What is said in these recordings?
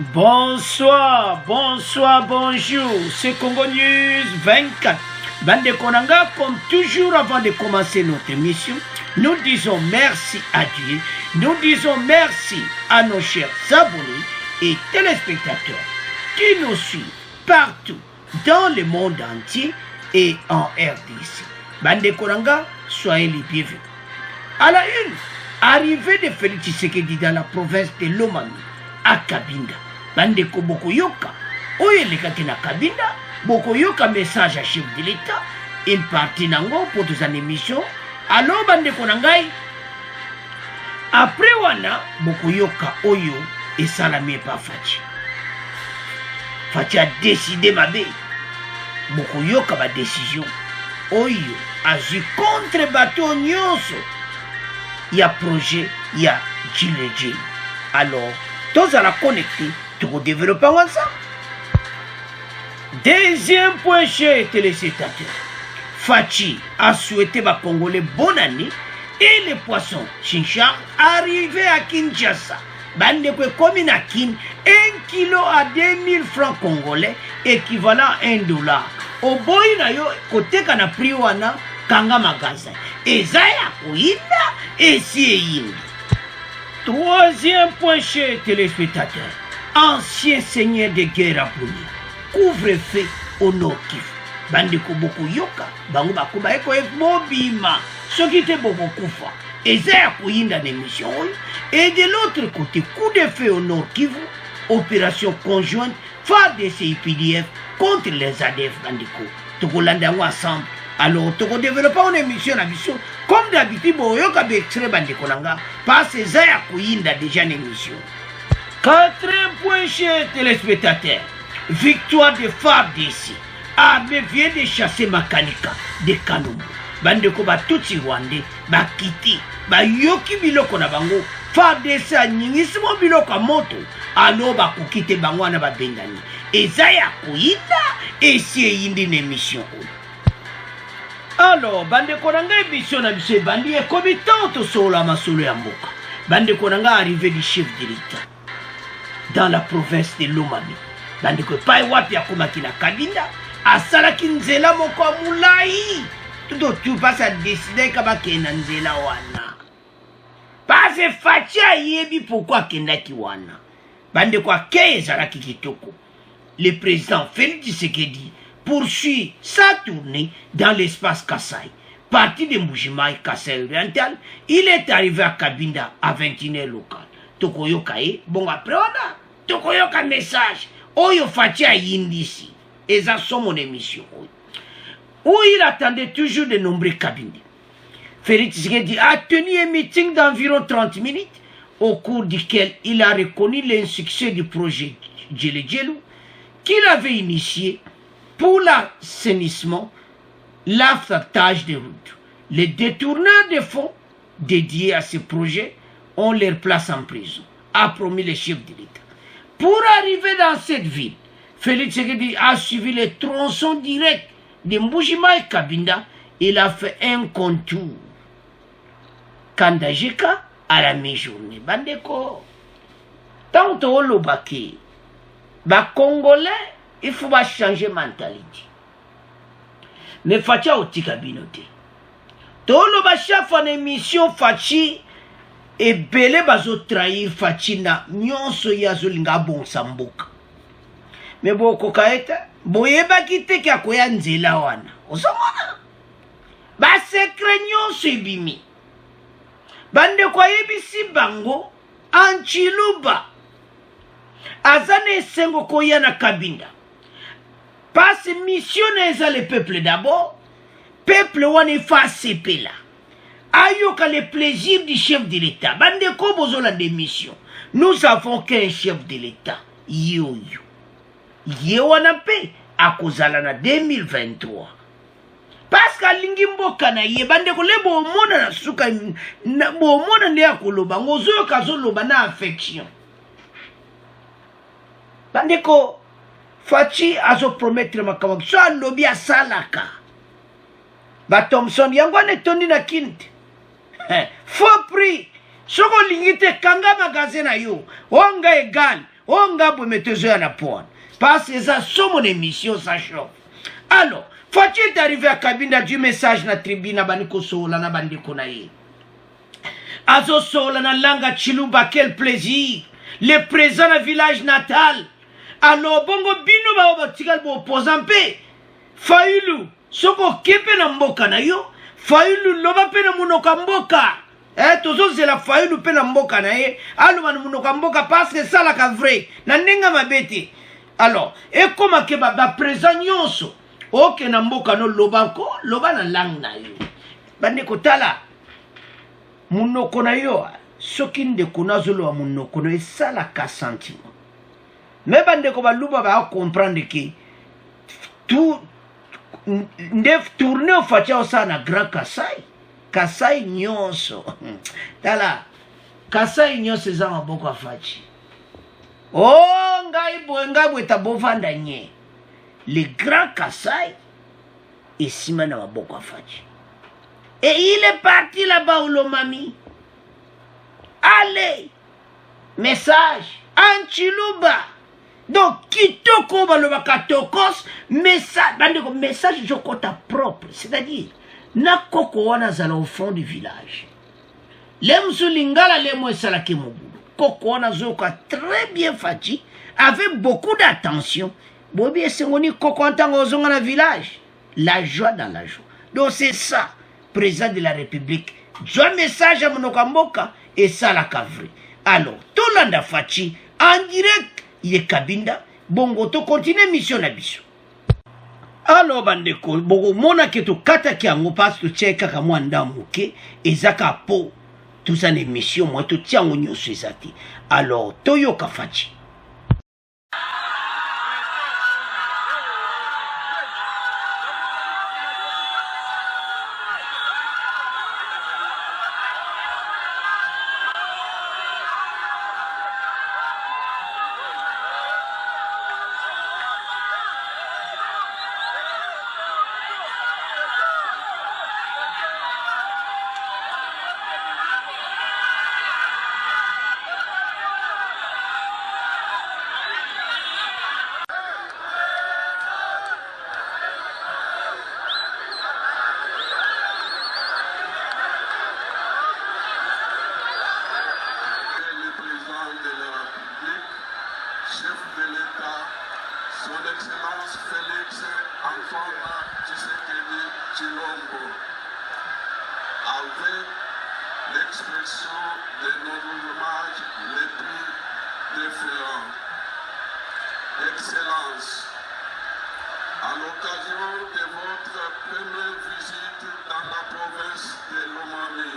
Bonsoir, bonsoir, bonjour. C'est Congo News 24. Bande Konanga, comme toujours avant de commencer notre émission, nous disons merci à Dieu. Nous disons merci à nos chers abonnés et téléspectateurs qui nous suivent partout dans le monde entier et en RDC. Bande Konanga, soyez les bienvenus. À la une, arrivée de Félix Tshisekedi dans la province de Lomami, à Kabinda. Bandeko Bokoyoka, oyelekaki na Kabinda, Bokoyoka message à chef de l'État, une partie nango pour toute une émission. Alors bandeko nangai, après wana, Bokoyoka oyo et salamé par Fachi. Fachi a décidé ma bé. Bokoyoka ma décision. Oyo a joué contre bateau nyonso. Il y a projet, il y a Djilé. Alors, tous à la connecter. Tout développer ensemble. Deuxième point chez les téléspectateurs. Fachi a souhaité aux Congolais bonne année et les poissons chinchard arrivés à Kinshasa. Bande commune à Kin, 1 kilo à 2000 francs congolais, équivalent à $1. Au boy na yo, côté kana prix wana, kanga magasin. Et zaya kuinda, et si yindi. Troisième point chez les téléspectateurs. Ancien seigneur de guerre appelé, couvre-feu au Nord Kivu. Bandeko boko yoka, bango bakuba eko mobima, ce qui était beaucoup kufa. Et ça kuyinda d'émission. Et de l'autre côté, coup de feu au Nord Kivu, opération conjointe, FARDC et PDF contre les ADF bandeko. Tokolanda ensemble. Alors, toko développer une émission à mission. Comme d'habitude, boyoka be extrait bandeko nanga, parce que ça kuyinda déjà une émission. 4e point chez téléspectateurs. Victoire de FARDC. Armée vient de chasser Makanika de Kanumbu. Bandeko ba tutsi Rwandais, ba kiti, ba yoki biloko na bango. FARDC a nyingisimo biloko moto. Alors ba kukite bango na ba bendani. Ezaya kuita et si yindi émission. Alors, bandeko nanga émission na bise bandi e komitante sur la masolo ya mboka. Bandeko nanga arrivé du chef de l'État. Dans la province de Lomami. Bandeko pai wapi ya komaki na Kabinda, asalaki nzela moko mulai. Tout tu passe à décider kaba kena nzela wana. Parce Fachi yebi pourquoi kendaki wana. Bandeko akeye zalaki kitoko. Le président Félix Tshisekedi poursuit sa tournée dans l'espace Kassai. Parti de Mbujimaï, Kassai oriental, il est arrivé à Kabinda à 21h local. Tokoyoka bon après on a Tokoyoka message oyo Fachi a yindisi et ça sont mon émission où il attendait toujours de nombreux cabinets. Félix Tshisekedi a tenu un meeting d'environ 30 minutes au cours duquel il a reconnu l'insuccès du projet Djilé qu'il avait initié pour l'assainissement, l'affectage des routes. Les détourneurs de fonds dédiés à ce projet ont leur place en prison, a promis le chef de l'État. Pour arriver dans cette ville, Félix Tshisekedi a suivi les tronçons directs de Mbujima et Kabinda. Il a fait un contour. Kandajika à la mi-journée. Bandeko, tant au lobaki, ba Congolais, il faut changer de mentalité. Mais Fachi a oti kabinote. Tolo ba chef en émission Fachi. Et belé bazo trahir Fachi na nyonso yazo linga bon samboka. Mais boko kaeta, boyeba kite kya koya nzela wana. Osomona. Ba secret nyonso ibimi. Bande kwa yebisi bango, anchiluba. Azane sengo koya na Kabinda. Passe missionnaire le peuple d'abord. Peuple wane fa sepela. Ayoka le plaisir du chef de l'État. Bandeko bozola démission. Nous avons qu'un chef de l'État. Yo-yo. Yewanampe à kozala na 2023. Parce que lingimbo kana ye bandeko le bo mona na suka na bo mona ne akoloba ngozo kazoloba na affection. Bandeko Fachi azo promettre makambo so lobi asalaka. Ba Thompson yango ne tondi na kinte. Faux prix soko lingite kanga magasin na yo onga égal onga bometezo ya na poa parce que ça sont mon émission ça chauffe. Alors faut-il est arrivé à Kabinda du message na tribune baniko sola na bandiko na ye azo sola na langa Chiluba, quel plaisir le présent na village natal. Alors bongo bino ba tikal bo opposant pe Fayulu soko kepe na mboka na yo Fayulu loba pe na munoka mboka tozo zela Fayulu pe na mboka na ye aloba na munoka mboka parce que ça la ka vrai na ndenga mabete. Alors et comment ke ba présent nyonso oke na mboka no loba ko loba na lang na yo bande ko tala munoko na yo soki ndeko nazolo munoko no esala ka sentiment. Mais bande ko baluba ba comprendre que tout ndef tourner au fatia sana Grand Kasai Kasai nyonso tala Kasai nyonso za maboko afachi oh ngai bweta bovanda nye le Grand Kasai et simana maboko afachi et il est parti là-bas où l'omami allez message en Chiluba. Donc, kitoko baloba katokos, message jokota propre. C'est-à-dire, na koko wana zala au fond du village. Lemsu lingala lemo esala kemobudu. Koko wana zoka très bien fati, avec beaucoup d'attention. Bobi esengoni koko antango zonga na village. La joie dans la joie. Donc c'est ça, président de la République. Joie message à Monokamboka et ça la kavri. Alors, tout l'anda fati, en direct, il est Kabinda, bongo to continue mission na biso. Alors bandeko, bongo mona ke to kata ki ango passe to cheka ka mwanda moke, ezaka po, tout ça ne mission, moi to tiango nyoso ezati. Alors, toyo kafachi. L'expression de nos hommages les plus déférents. Excellence, à l'occasion de votre première visite dans la province de Lomami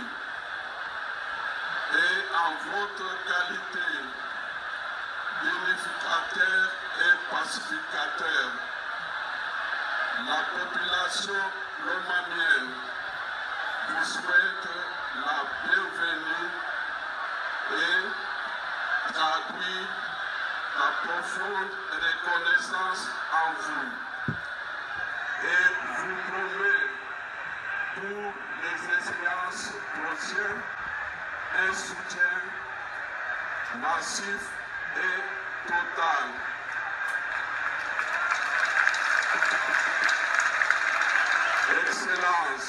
et en votre qualité d'unificateur et pacificateur, la population lomamienne vous souhaite la bienvenue et traduit la profonde reconnaissance en vous. Et vous promet pour les échéances prochaines un soutien massif et total. Excellence.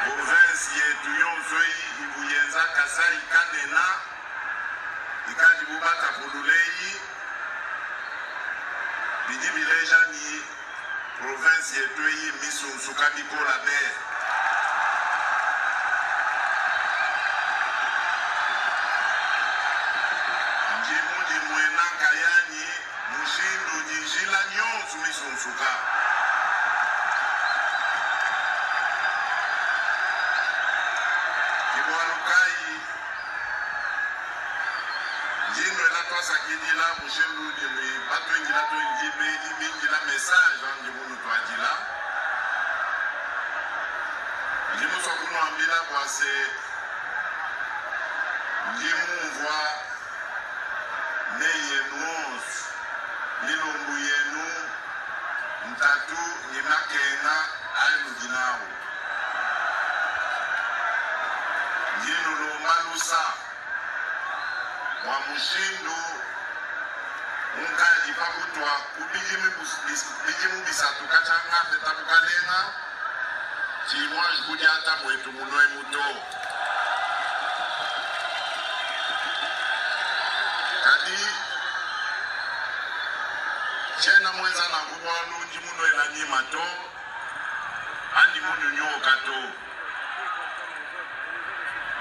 Province province yetu yonso ibuyenza kasai kanena ikadi bubata pululei bidi bileja ni province yetu misunsu kabikola be njimu dimwena kayani mushindu njinjila nyonso misunsuka sakidila mushindu dimi batwengila twengibe ibingila message angi munu twajila ndimu sokuno ambila kwase ndimumvwa neye mons nilumbu yenu ntatu ninakenga ayinuginawo ndinulumalusa wa mushindu unkaji pakutwa kubijimu bisatu kachanga fetabukalenga chimwanji kujata mwetu munoe muto kadi chena mwenza na kubwalu nji munoe na nyima to andi munu nyoka to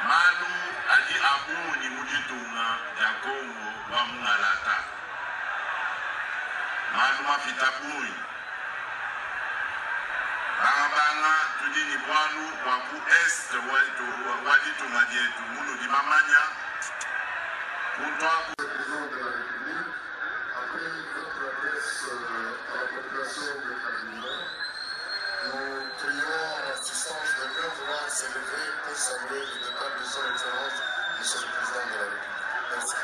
malu adi abuni mujitunga ya Kongo wa mungalata malu mafita bui banga tudini bwalu waku est waditunga dietu munu di mamanya kuntwa président de la République après votre adresse à la population de Kabila. Nous prions en l'assistance de bien vouloir s'élever pour saluer le départ de son excellence, Monsieur le Président de la République. Merci.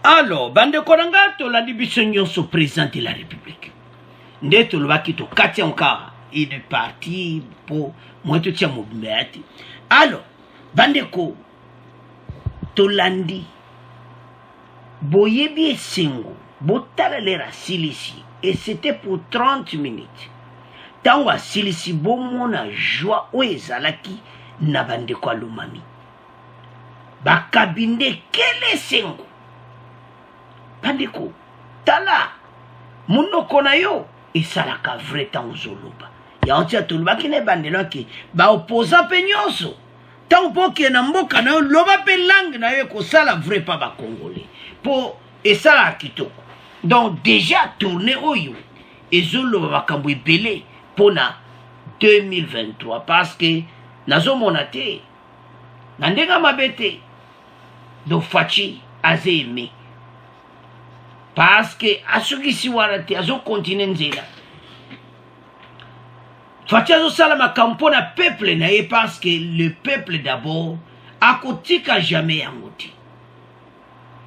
Alors, bande koranga to la division nyonso président de la République. Nde to lobaki to kati encore il est parti pour moi to tia mobimati. Alors, bande ko to landi boyebi esengo botala lera silisi et c'était pour 30 minutes. Tanwa silisi bomona joie oezalaki na bande ko alumami. Bakabinde kele sengo Pandeko, tala, munoko na yo, esalaka vrai tango zoloba. Ya ontia tuluba kine bandelo ki, ba opposant pe nyonso. Tango po ki na mboka na yo, loba pe langue na yo, ko sala vrai pa ba congolais. Po, esala kitoko. Donc, déjà tourné oyo, ezoloba bakambo ebele, pona 2023, parce que, nazo monate, nandenga mabete, do fachi, aze aimé. Parce que asukisi warate azo continue nzela Fachi azo salama kampona peuple na ye parce que le peuple d'abord akotika jamais yangote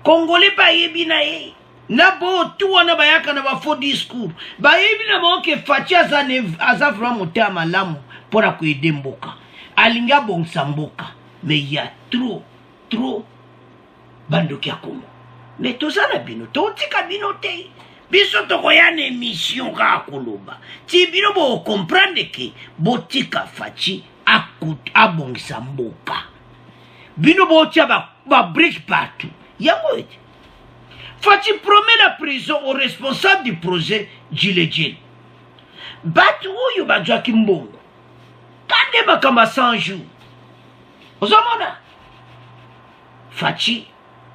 Congolais ba yebi na ye na bo tu wana bayaka na ba faux discours ba yebi na ba ke Fachi aza vraiment motea malamu pona ko edemboka alinga bongsa mboka mais il y a trop bandoki ya Congo. Mais tout ça, bino, tout ça, bino, biso to koyane émission ka koloba. Ti bino bo comprendre que botika Fachi akut abongisa mboka. Bino bo tia ba brique partout. Yango ete. Fachi promet la prison au responsable du projet Djiledjel. Batu oyo bajwa kimbongo. Kande bakamba 100 jours. Ozomona. Fachi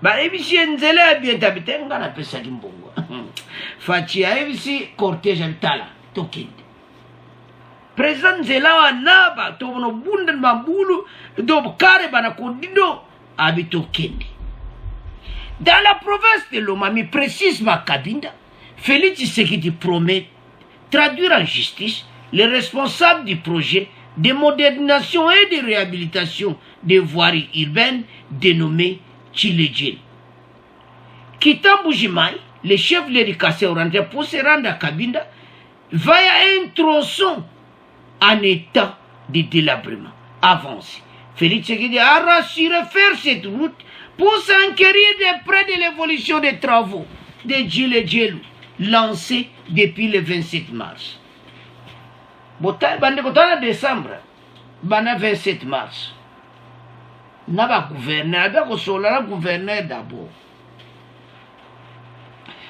ba ebisi nzela bien tabitenga na pesa kimbongo. Fachi ebisi cortège bitala tokende. President nzela wana ba to no bunda mabulu do kare bana kodido abitokende. Dans la province de Lomami, précise Makabinda, Félix Tshisekedi promet traduire en justice le responsable du projet de modernisation et de réhabilitation des voiries urbaines dénommé Tchiledjel. Quittant Bujimai, le chef de l'éducation orientale pour se rendre à Cabinda, va à un tronçon en état de délabrement avancé. Félix Tshisekedi a rassuré faire cette route pour s'enquérir de près de l'évolution des travaux de Tchiledjel lancés depuis le 27 mars. En décembre, le 27 mars, le gouverneur d'abord.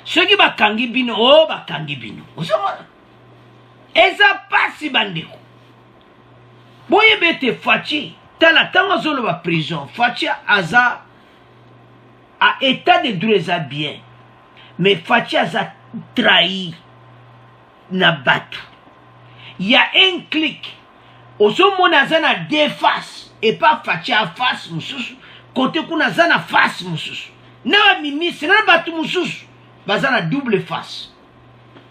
Ceux qui va kangi bino, oh va kangi bino. Eza pasi bandeko. Boye bete Fachi, tala tanga zolo va prison. Fachi aza a état de droit bien, mais Fachi aza trahi na batu. Il y a un clic. Au sommet nazana deux faces et pas Fachi à face mususu. Côté kuna zana face mususu. Na ministre na batu mususu. Bazana double face.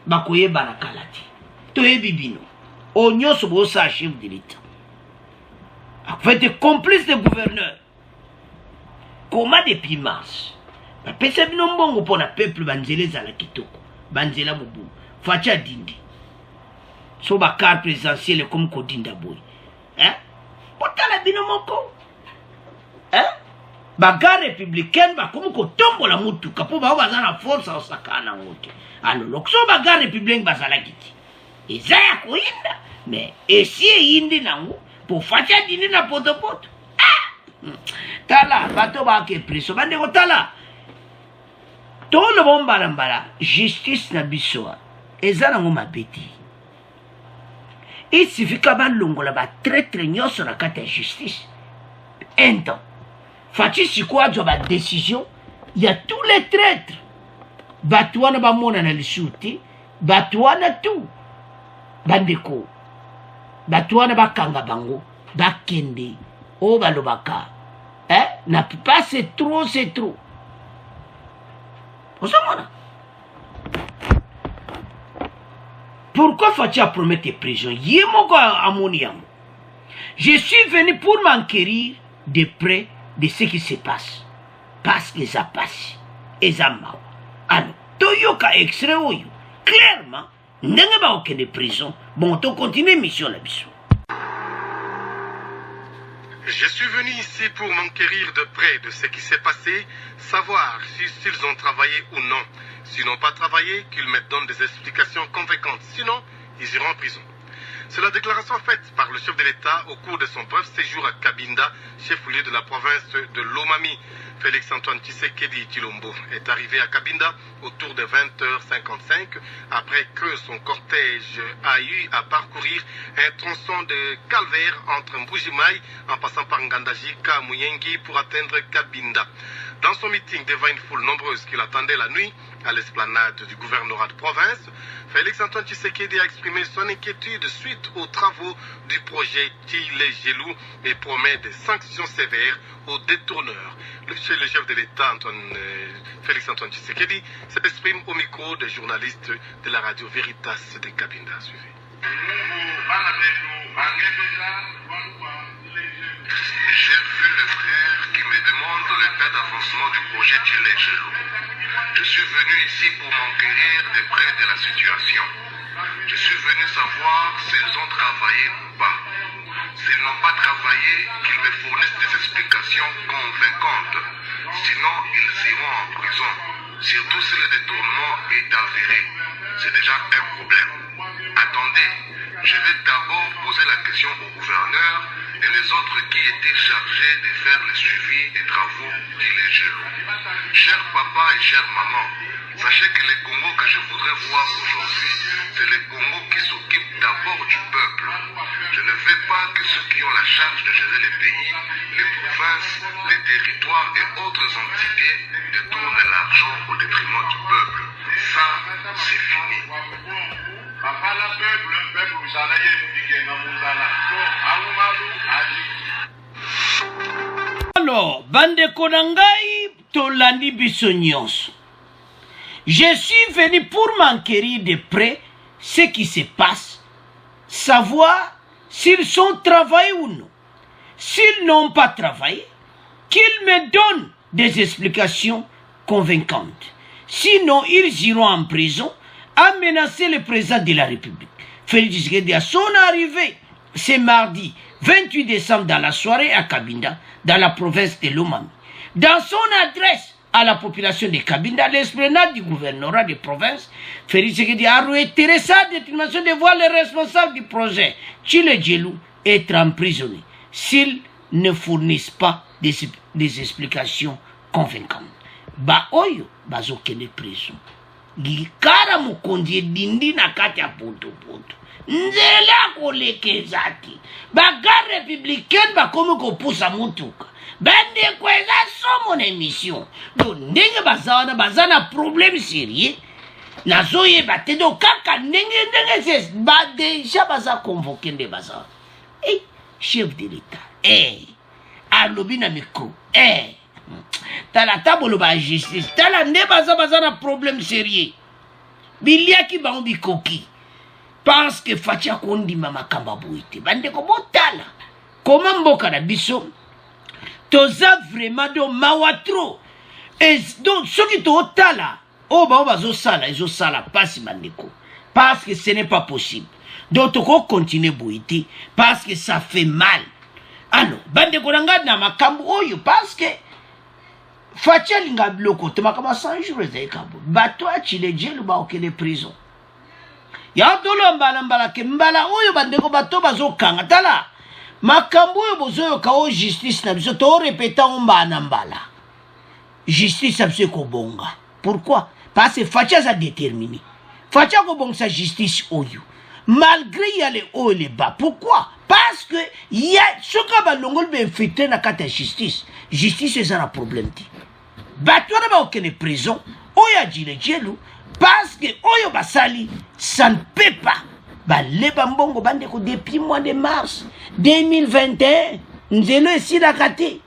Bakoye banakalati. Toye bibino. Onyo sobo sa chef de l'État. Fait des complices de gouverneurs. Comment depuis mars. Pesa bino mbongo pour le peuple banzele zala kitoko. Banzela mubu. Facha dindi. So bakar présidentiel comme Kodinda boy. Hein? Potala bino moko. Hein? Bagarre républicaine ba comme ko tombo la mutuka po ba bazana force osakana wote. Ano lokso bagarre républicaine bazala kiti. Ezaya koinda mais esi indi nangu pour facha dindi na potopoto. Ah! Tala bato ba ke preso bande ko tala. To le bombarambara justice na bisoa. Ezana ngoma beti. Il suffit que l'on ba traître sur la carte de justice. Un temps. Fachi si quoi de la décision, il y a tous les traîtres. Batouana ba mona na lishuti, batouana tout. Bandeko. Batouana ba kanga bango, ba kende, o balobaka. Hein? N'a pas c'est trop, c'est trop. On s'en mona. Pourquoi Fachi a promis tes prisons? Je suis venu pour m'enquérir de près de ce qui se passe. Parce que ça passe. Et ça m'a. Alors, Toyoka extrait oyo. Clairement, n'y a pas aucune prison. Bon, on continue mission la mission. Je suis venu ici pour m'enquérir de près de ce qui s'est passé, savoir s'ils ont travaillé ou non. S'ils n'ont pas travaillé, qu'ils me donnent des explications convaincantes. Sinon, ils iront en prison. C'est la déclaration faite par le chef de l'État au cours de son bref séjour à Cabinda, chef-lieu de la province de Lomami. Félix-Antoine Tshisekedi Tshilombo est arrivé à Cabinda autour de 20h55 après que son cortège a eu à parcourir un tronçon de calvaire entre Mbujimaï en passant par Ngandajika, Muyengi pour atteindre Cabinda. Dans son meeting devant une foule nombreuse qui l'attendait la nuit à l'esplanade du gouvernorat de province, Félix-Antoine Tshisekedi a exprimé son inquiétude suite aux travaux du projet Tchiledjel et promet des sanctions sévères aux détourneurs. Le chef de l'État, Félix-Antoine Tshisekedi, s'exprime au micro des journalistes de la radio Veritas de Cabinda. Suivez. J'ai vu le frère qui me demande l'état d'avancement du projet Tchiledjel. Je suis venu ici pour m'enquérir de près de la situation. Je suis venu savoir s'ils ont travaillé ou pas. S'ils n'ont pas travaillé, qu'ils me fournissent des explications convaincantes. Sinon, ils iront en prison. Surtout si le détournement est avéré. C'est déjà un problème. Attendez, je vais d'abord poser la question au gouverneur et les autres qui étaient chargés de faire le suivi des travaux Tchiledjel. Cher papa et chère maman, sachez que le Congo que je voudrais voir aujourd'hui, c'est le Congo qui s'occupe d'abord du peuple. Je ne veux pas que ceux qui ont la charge de gérer les pays, les provinces, les territoires et autres entités détournent l'argent au détriment du peuple. Ça, c'est fini. Alors, bande konangai tolandi biso nyonso. Je suis venu pour m'enquérir de près ce qui se passe savoir s'ils sont travaillés ou non. S'ils n'ont pas travaillé, qu'ils me donnent des explications convaincantes. Sinon, ils iront en prison à menacer le président de la République. Félix Tshisekedi, à son arrivée, c'est mardi 28 décembre dans la soirée à Cabinda, dans la province de Lomami. Dans son adresse à la population de Cabinda, l'esplanade du gouvernorat de province, Félix Tshisekedi a réitéré sa détermination de voir les responsables du projet, Tshile Djelou, être emprisonnés s'ils ne fournissent pas des explications convaincantes. Ba oyo bazokende prison. Gikara mukonzi dindi na kati ya poto. Nzela kolekezati. Bagarde républicaine bakomi kopusa mutuka. Bande kweza somo na émission. Do ndenge bazana problème sérieux. Nazoye batedo kaka ndenge c'est ba déjà baza convoqué de baza. Eh, chef de l'État. Alobi na micro. Tala tabolo ba justice. Tala ne baza na problème sérieux. Biliaki ba bikoki. Parce que fatia kondi mama kamba boite. Bande ko botala. Comment mboka na biso? Toza vraiment do mawatro. Et donc ce qui to tala, bazo sala passe bandeko. Parce que ce n'est pas possible. Donc on continue boite parce que ça fait mal. Alors, bandeko nanga na makambo oyo parce que fatia linga bloko te makama 100 jours ezekabo. Bato a Tshile Djelou ba okele prison. Ya dolo mbala ke mbala oyo bandeko bato bazokanga tala. Makambo oyo bozoyo ka o justice na biso to répéta mbana mbala. Justice a ko bonga. Pourquoi? Parce que fatia a déterminé. Fatia ko bonga sa justice oyo. Malgré y a les hauts et les bas. Pourquoi? Parce que y a ce que balongol be infiltré na kata justice. Justice c'est un problème. Bato na ba okene prison oya Tshile Djelou parce que oyo basali ça ne peut pas. Baleba mbongo bandeko depuis mois de mars 2021 nzelo esi la kate.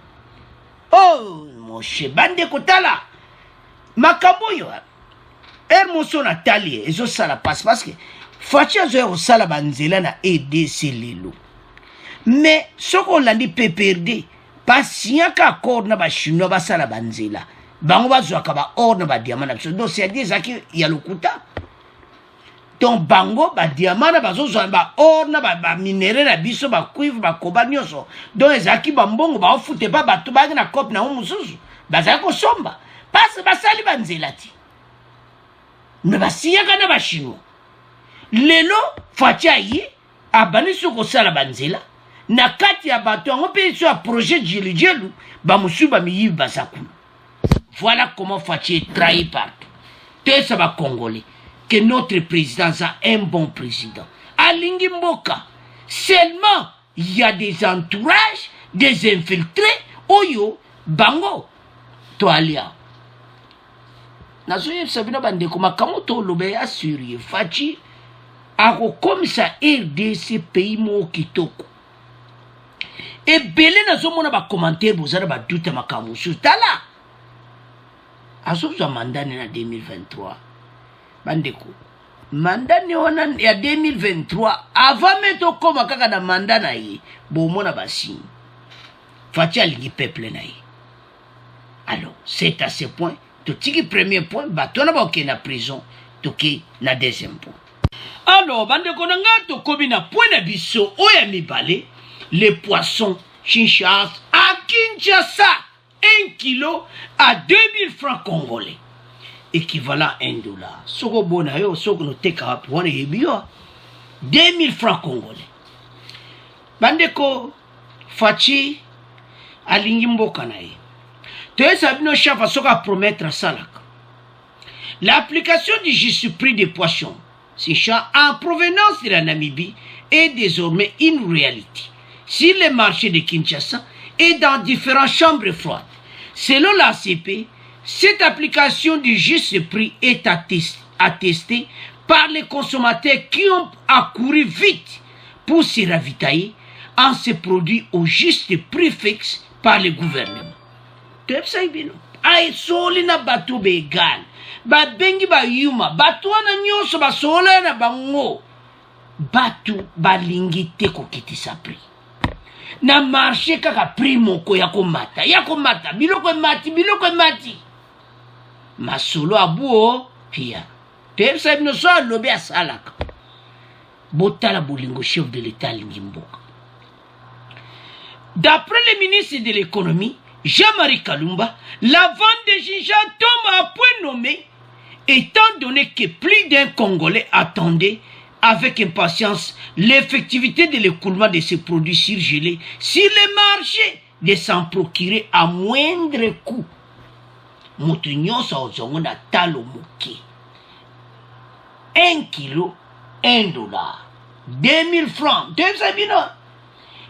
Oh mon cher bandeko tala makambo yo moso na tali ezo sala passe parce que fatia zo sala banzela na EDC lelo. Mais soko landi PPRD patient ka accord na ba chinois basala banzela. Bango bazwaka ba or na ba diamant na biso. Donc c'est des zaki ya lokuta. Donc bango ba diamant na bazozwa ba or na ba minerai na biso ba cuivre ba koba nyonso. Donc ezaki ba mbongo ba ofute ba bato ba na cop na mususu. Bazaki ko somba. Parce basali banzela ti. Mais basiyaka na ba chinois. Lelo fatia yi abani soko sala banzela. Na kati ya bato on peut sur un projet Tshile Djelou ba musu ba miyi basaku. Voilà comment Fatia est trahi partout. Tout ça va Congolais. Que notre président a un bon président. À Lingimboka, seulement il y a des entourages, des infiltrés. Oyo, bango, toalia. Nazoye sabina bande kuma kamoto lobe assurie. Fatia a comme ça RDC pays mo kitoko. Et belé nazomona ba commentaire bozara ba doute makamusu tala. Azozwa mandane na 2023 bandeko mandane wana ya 2023 avant meto koma kaka na mandana yi bomona basini fatia lingi peuple na yi. Alors c'est à ce point to tiki premier point batona ba okena prison toki na deuxième point. Alors bandeko nanga to kobi na point na biso oya mibale les poissons chinchas à Kinshasa 1 kilo à 2000 francs congolais. Équivalent à $1. Soko bona yo, soko no teka wapi wane yebio. 2000 francs congolais. Bandeko, Fachi, alingi mboka na ye. Toye sabino chafa soka promettre salaka. L'application du juste prix des poissons, c'est en provenance de la Namibie, est désormais une réalité. Sur les marchés de Kinshasa et dans différentes chambres froides. Selon l'ACP, cette application du juste prix est attestée par les consommateurs qui ont accouru vite pour se ravitailler en se produit au juste prix fixe par le gouvernement. Ay soli na bato begal ba bengi ba yuma bato wana nyonso ba sola na bango batu balingi te kokitisa prix na marché kaka prix moko ya komata biloko emati masolo abuo pia tebisa bino so alobi asalaka botala bolingo chef de l'état alingi mboka. D'après le ministre de l'économie Jean-Marie Kalumba, la vente de gingembre tombe à point nommé, étant donné que plus d'un Congolais attendait avec impatience l'effectivité de l'écoulement de ces produits surgelés sur le marché de s'en procurer à moindre coût. Moutunion sa ozongo na talo moke. 1 kilo, $1. 2000 francs. Tu sais bien,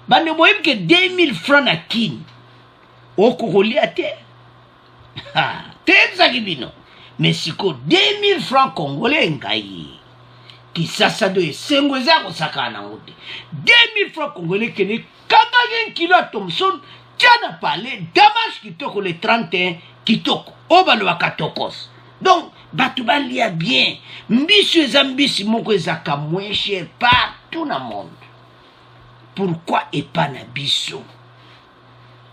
bande boyem que 2000 francs na kin. Okokoli à terre. Tu sais bien, mais si ko 2000 francs congolais ngai. Qui ça doit sengoza ko sakana ngote. 2000 francs congolais kene 40 kilo Thomson tiana parlé Damas kitoko le 31 kitoko. Obalo wakatokos. Donc batu balia bien. Mbisu ezambisi moko ezaka moins cher partout dans le monde. Pourquoi et pas na biso?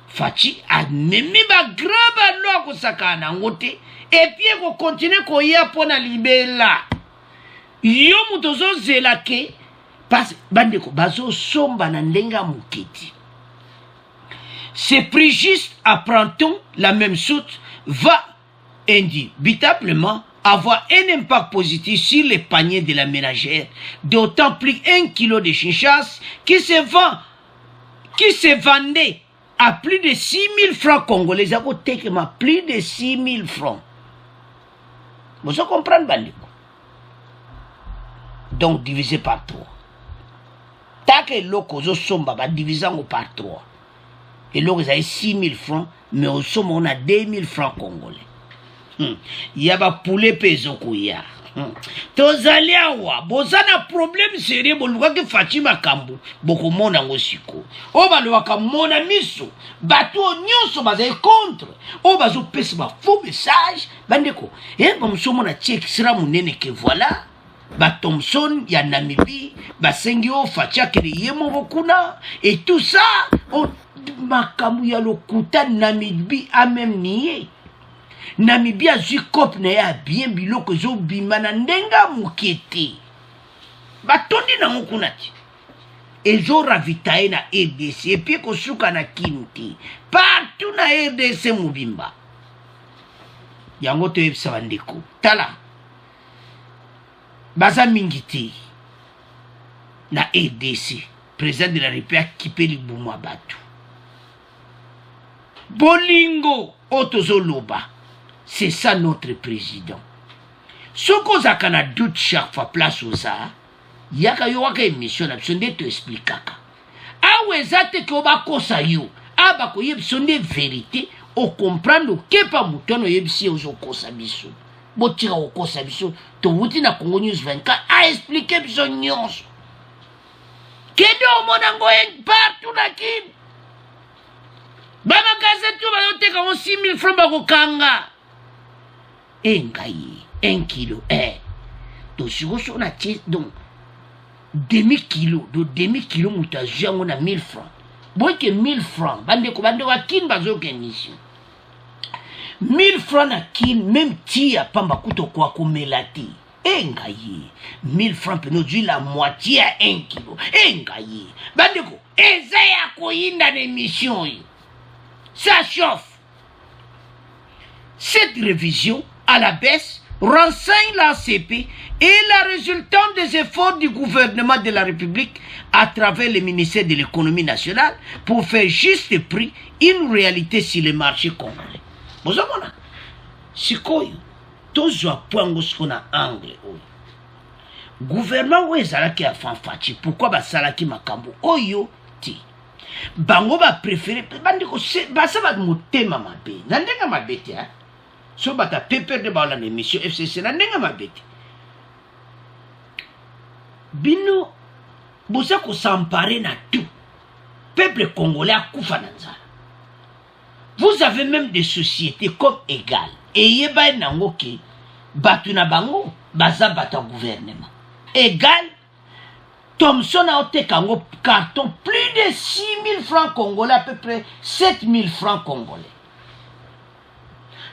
Fachi a memi ba graba lo ko sakana ngote et puis ko continuer ko ya pona libela. Yo mutozo zelake parce bandeko bazo somba na ndenga muketi. C'est pris juste apprend-on la même chose va indubitablement avoir un impact positif sur les paniers de la ménagère, d'autant plus 1 kilo de chinchas qui se vendait à plus de 6 000 francs congolais, à côté que ma plus de 6 000 francs. Vous comprenez, bandeko? Donc divisé par 3. Tant que l'oko zo somba ba divisant par 3. Et l'oko ça 6 000 francs, mais au somme on a 2 000 francs congolais. Yaba poulet peso kuya. Tozali awa, bozana problème sérieux boluka ke Fatima Kambu, boko mona ngosiko. O balwaka mona miso, bato nyonso bazai contre. O bazo pesa ba faux message, bandeko. Ba musomo na check sira munene ke voilà. Ba Thomson ya Namibie, ba sengio Fatia kele yemo bokuna et tout ça, on makambu ya lokuta Namibie a même nié. Namibie a zikop na ya bien biloko zo bimana ndenga mukete. Batondi na ngokunati. Ezo ravitae na RDC et puis kosuka na kinti. Partout na RDC mubimba. Yango to yebisa bandeko. Tala. Baza mingiti na RDC, président de la République qui peut libumwa batu. Bolingo otozo loba. C'est ça notre président. Ce qu'on a qu'on a doute chaque fois place aux arts, il y a une émission de te expliquer. Ah ouais, ça te que va kosa yo. Ah bah ko yeb son des vérités, on comprendre que pas mouton yeb si aux kosa biso. Botira au kosa biso, to wuti na Congo News 24 a expliqué biso nyonso. Kedo monango en partout na kim. Baba gazette yo ba yote ka 6 000 francs ba ko kanga. Engaye 1 kilo donc si vous on a donc demi kilo mutazu on a 1000 francs bon que 1000 francs bande wa kin bazo mission 1000 francs na kin même tia pamba kuto kwa komelati engaye 1000 francs peno du la moitié à 1 kilo engaye bande ko ezaya ko yinda l'émission ça chauffe. Cette révision à la baisse renseigne l'ACP et la résultante des efforts du gouvernement de la République à travers le ministère de l'économie nationale pour faire juste prix une réalité sur le marché congolais. Vous savez, c'est quoi? Tous les points qu'on a anglais. Gouvernement où ezalaki a fanfati pourquoi ba salaki makambo oyo ti bango ba préféré bandiko ba ça va motema mabe nandenga mabete hein. So bata paper de bala l'émission FCC na ndenga mabete bino bosa ko s'emparer na tout peuple congolais a kufa na nzala. Vous avez même des sociétés comme Égal et yeba nango ke batu na bango baza bata gouvernement Égal Thomson a oteka un carton plus de 6 000 francs congolais, à peu près 7 000 francs congolais.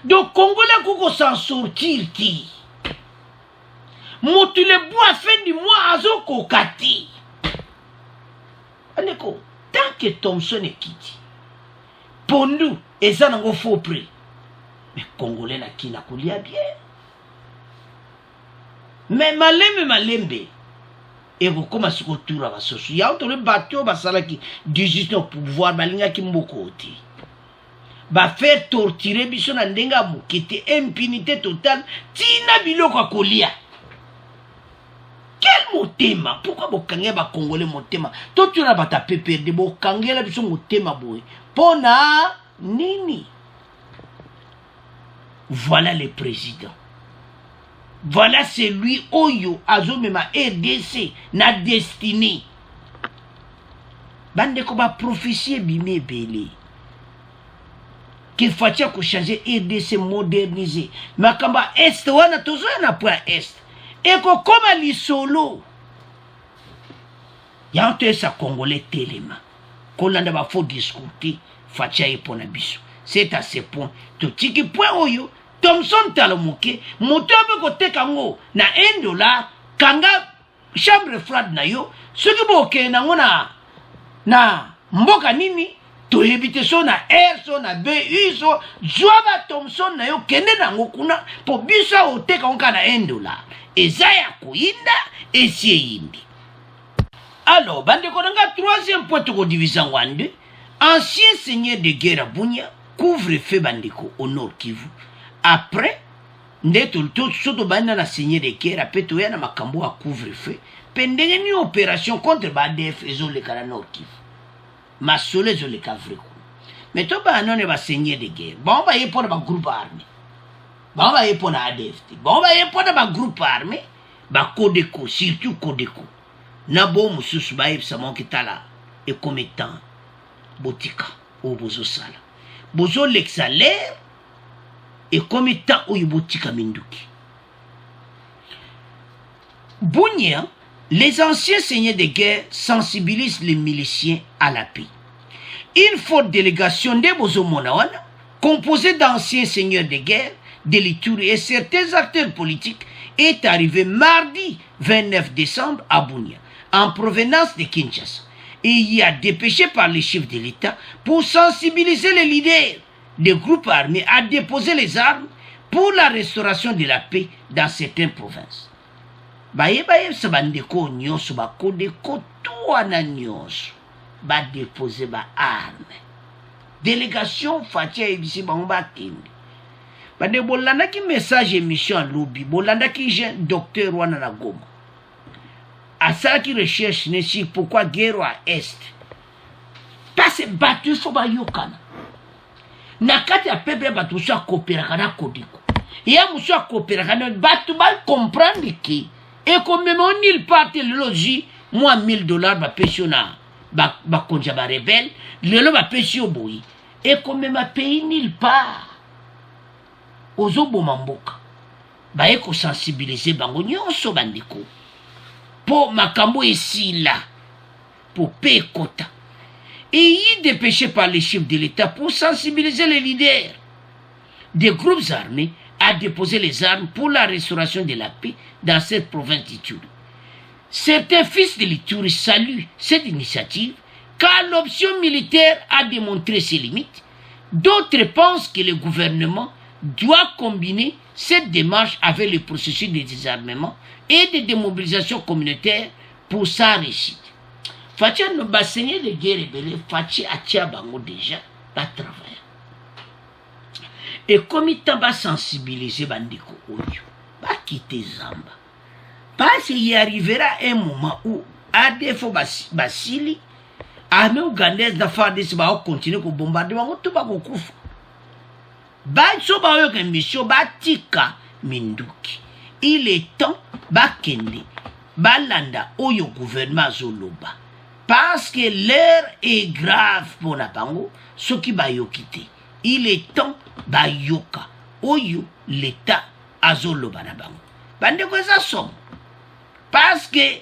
Donc, Congolais, qu'on s'en sortir, qui? Motu le bois à fin du mois, azo kokati. Aneko, tant que Thomson est quitté, pour nous, et ça n'a pas faux prix. Mais Congolais n'a qui n'a coulia bien. Mais malembe. Et vous commencez à retourner à la société. Il y a un bateau qui dit au pouvoir, balinga qui m'okoti. Va faire torturer bison ndenga mukete impunité totale. Tina biloko kolia. Quel motema? Pourquoi vous kangé ba Congolais motema? Toi tu n'as pas ta PPRD, vous kangé la bison motema boy. Pona nini? Voilà le président. Voilà celui Oyo Azomema RDC na destinée. Bande ko ba prophétie bimé belé. Qu'il faut ko changer RDC moderniser. Makamba est wana tozo na point est. Et ko koma li solo. Ya onte sa Congolais telema. Kolanda ba faux discuter fatia epona biso. C'est à ce point. To tiki point Oyo Thomson talomoke, motobe kote kango na $1, kanga chambre froide na yo, soki boke nango na mboka nini, to ebite so na air so na BU so, joaba Thomson na yo kende nango kuna, po bisa ote kango na $1. Eza ya kuinda, esi yindi. Alors, bande konanga troisième point toko division wande, ancien seigneur de guerre Bunia, couvre-feu bandeko au nord Kivu. Après, tout soto bana na signé de guerre, après tout na makambo à couvre-feu. Pendant une opération contre BADF et le Kala Nord Kivu. Ma sole le Kavriku. Mais tout bana ne va signer de guerre. Bon va y pour un groupe armé. Bon va y pour un ADF. Bon va y pour un groupe armé. Ba Kodeko, surtout Kodeko. Nabo mususu ba yeb sa mon kitala et commettant botika ou bozo sala. Bozo l'exalaire. Et comme étant Oyobotika Minduki. Bunia, les anciens seigneurs de guerre sensibilisent les miliciens à la paix. Une forte délégation de Bozomonawana, composée d'anciens seigneurs de guerre, de l'Ituri et certains acteurs politiques, est arrivée mardi 29 décembre à Bunia, en provenance de Kinshasa. Et y a dépêché par les chefs de l'État pour sensibiliser les leaders des groupes armés à déposer les armes pour la restauration de la paix dans certaines provinces. Baye sabandeko nyonso bakodeko tuana nyonso ba déposer ba armes. Délégation fatia ebisi bango bakende. Bande bolanda ki message émission lobi bolanda ki jeune docteur wana na Goma. Asala ki recherche ne si pourquoi guerre à est. Parce battu so ba yokana. Nakati ya pepe batu so coopérer na kodiko. Ya muso coopérer na batu ba comprendre que et comme même on il parte le logis moi $1000 ba pensiona ba konja ba rebelle le ba pensio boyi et comme même a pays nil part ozobo mamboka ba eko sensibiliser bango nyonso bandiko po makambo esila po pe kota. Et il est dépêché par les chefs de l'État pour sensibiliser les leaders des groupes armés à déposer les armes pour la restauration de la paix dans cette province d'Ituri. Certains fils de l'Ituri saluent cette initiative car l'option militaire a démontré ses limites. D'autres pensent que le gouvernement doit combiner cette démarche avec le processus de désarmement et de démobilisation communautaire pour sa réussite. Fatia no basenye de guerre belé fatia atia bango déjà ba travailler. Et comme il t'a sensibilisé bandiko oyo, ba quitter Zamba. Parce qu'il y arrivera un moment où à défaut basili armée ougandaise na FARDC ba continuer ko bombarder bango to ba ko kufa. Ba so ba yo mission ba tika Minduki. Il est temps ba kende ba landa oyo gouvernement zoloba. Parce que l'heure est grave pour la bango, ce qui va yokite. Il est temps ba yoka. Oyo l'État azolo banabango. Bande ko ça somme. Parce que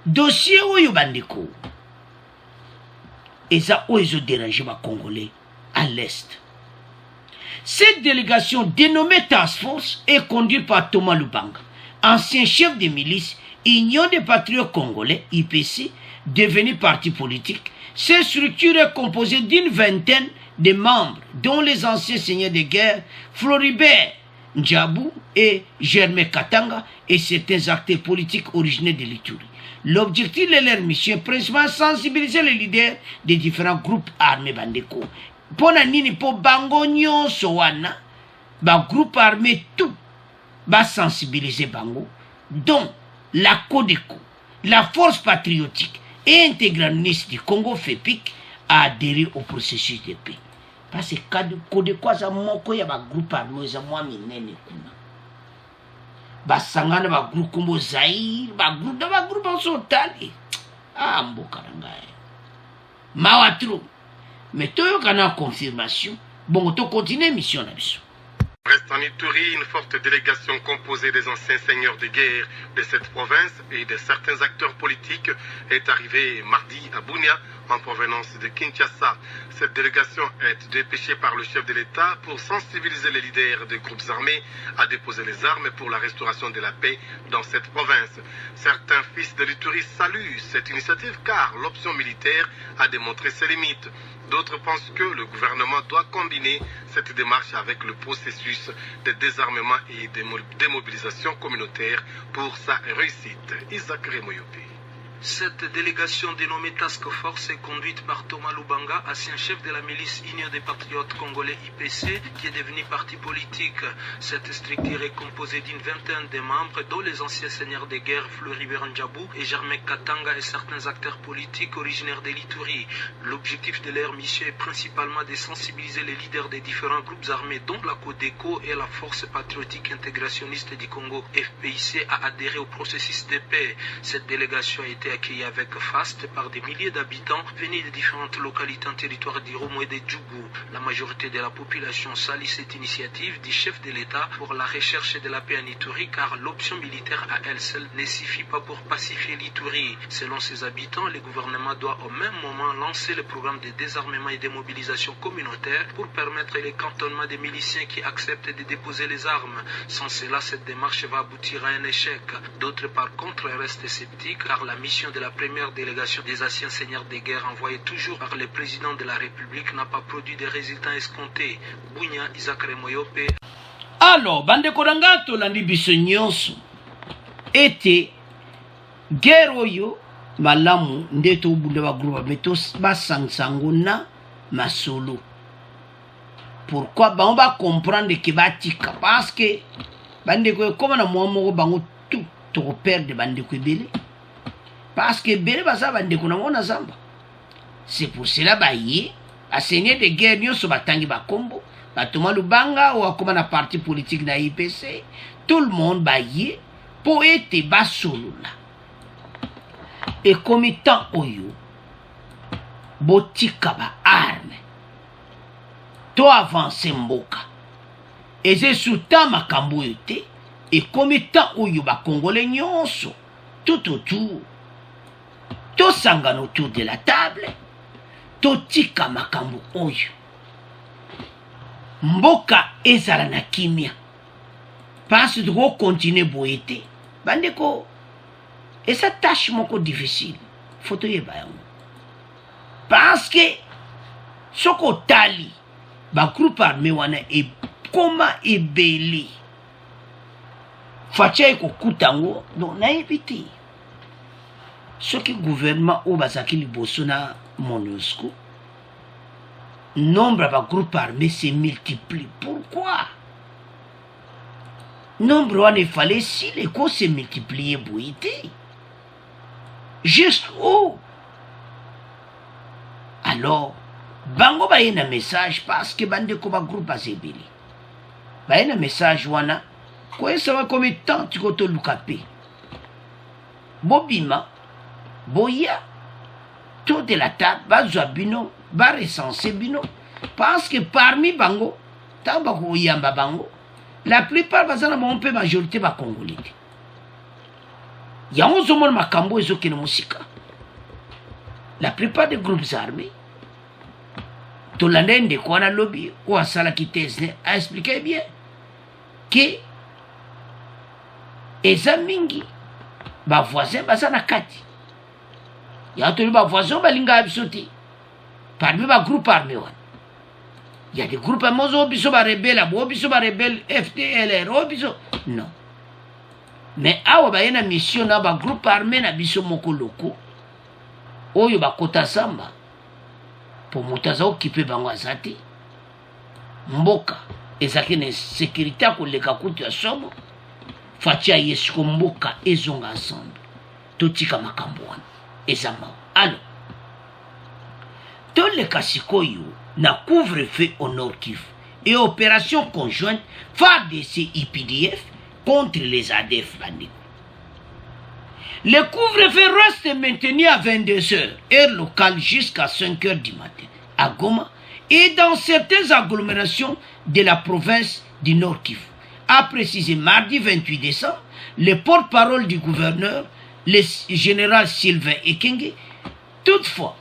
dossier oyo bandeko eza oyo déranger ba Congolais à l'est. Cette délégation dénommée Task Force est conduite par Thomas Lubanga, ancien chef de milice Union des Patriotes Congolais, IPC, devenu parti politique. Cette structure est composée d'une vingtaine de membres, dont les anciens seigneurs de guerre Floribert Ndjabou et Germain Katanga et certains acteurs politiques originaires de l'Ituri. L'objectif de leur mission est principalement sensibiliser les leaders des différents groupes armés bandeko. Pona nini po bango nyonso wana ba groupe armé tout ba sensibiliser bango, dont la Codeco, la force patriotique et intégraliste du Congo FEPIC a adhéré au processus de paix. Parce que Codeco za moko ya ba groupe armé za mwa minene kuna. Ba sangana ba groupe kombo Zaïre, ba groupe en sotali. Ah mboka ngai. Mawatro. Mais tu as confirmation. Bon, tu continues mission là-dessus. Reste en Ituri, une forte délégation composée des anciens seigneurs de guerre de cette province et de certains acteurs politiques est arrivée mardi à Bunia en provenance de Kinshasa. Cette délégation est dépêchée par le chef de l'État pour sensibiliser les leaders des groupes armés à déposer les armes pour la restauration de la paix dans cette province. Certains fils de l'Ituri saluent cette initiative car l'option militaire a démontré ses limites. D'autres pensent que le gouvernement doit combiner cette démarche avec le processus de désarmement et de démobilisation communautaire pour sa réussite. Isaac Remoyope. Cette délégation dénommée Task Force est conduite par Thomas Lubanga, ancien chef de la milice Union des Patriotes Congolais IPC, qui est devenu parti politique. Cette structure est composée d'une vingtaine de membres, dont les anciens seigneurs de guerre Floribert Ndjabou et Germain Katanga et certains acteurs politiques originaires de l'Ituri. L'objectif de leur mission est principalement de sensibiliser les leaders des différents groupes armés, dont la Codeco et la Force patriotique intégrationniste du Congo FPIC, à adhérer au processus de paix. Cette délégation a été accueilli avec faste par des milliers d'habitants venus de différentes localités en territoire d'Iromo et de Djougou. La majorité de la population salue cette initiative du chef de l'État pour la recherche de la paix en Ituri, car l'option militaire à elle seule ne suffit pas pour pacifier l'Ituri. Selon ses habitants, le gouvernement doit au même moment lancer le programme de désarmement et de mobilisation communautaire pour permettre le cantonnement des miliciens qui acceptent de déposer les armes. Sans cela, cette démarche va aboutir à un échec. D'autres, par contre, restent sceptiques, car la mission de la première délégation des anciens seigneurs de guerre envoyée toujours par le président de la République n'a pas produit des résultats escomptés. Bunya, Isaac Remoyope. Alors, bande koranga tolandi biso nyonso ete guerre oyo malamu ndeto bunda ba groupe meto basansango na masolo. Pourquoi on va comprendre que batika parce que bande ko comme na mo moko bango tout to perdre bande ko belé. Parce que Bélé Baza Bandeko na Zamba. C'est pour cela baye, à seigneur de guerre nyonso batangi bakombo, Thomas Lubanga ou comme na parti politique na IPC, tout le monde baye pour être basolo là. Et comme temps oyo, botika ba arme, to avance mboka. Et c'est sous temps makambo yote, et comme temps oyo ba Congolais nyonso, tout autour. To sangana autour de la table, to tika makambo oyo. Mboka ezala na kimia. Parce que tu continuer boete. Bandeko, et ça tâche moko difficile. Faut te yeba yango. Parce que, soko tali, ba groupe armé wana e koma ebeli. Fatia eko kutango, donc na ebiti. Ce qui gouvernement au Bazaki Liboso na MONUSCO, nombre de groupes armés se multiplie. Pourquoi? Nombre il fallait si les causes se multiplier bouité. Juste où? Alors, bango ba un message parce que bande ko ba groupe azebeli. Ba un message wana ko ça va comme temps tu ko to lukape. Bobima boya tout de la table bazwa bino ba recenser bino parce que parmi bango tamba ko yamba bango la plupart bazana mon peu majorité ba congolais yango ozomona makambo ezokende mosika. La plupart des groupes armés tolanda ndeko wana lobi oyo asalaki thèse a expliqué bien ke eza mingi bavoisin baza na kati ya toli bavoisin balingaka biso te parmi bagroupe armé wana. Il y a des groupes armés oyo biso barebele abo biso barebele FDLR oyo biso non. Mais awa baye na mission na bagroupe armé na biso moko loko oyo bakota samba po moto aza okipe bango aza te. Mboka ezalaki na sécurité akoleka kutu ya somo fatia yesuko mboka ezonga ensemble totika makambo wana eza mawa. Alors toleka sikoyo na couvre-feu au Nord Kivu et opération conjointe FARDC IPDF contre les ADF bandits. Le couvre-feu reste maintenu à 22h, heure locale, jusqu'à 5h du matin, à Goma et dans certaines agglomérations de la province du Nord Kivu. A précisé mardi 28 décembre, le porte-parole du gouverneur, le général Sylvain Ekenge. Toutefois,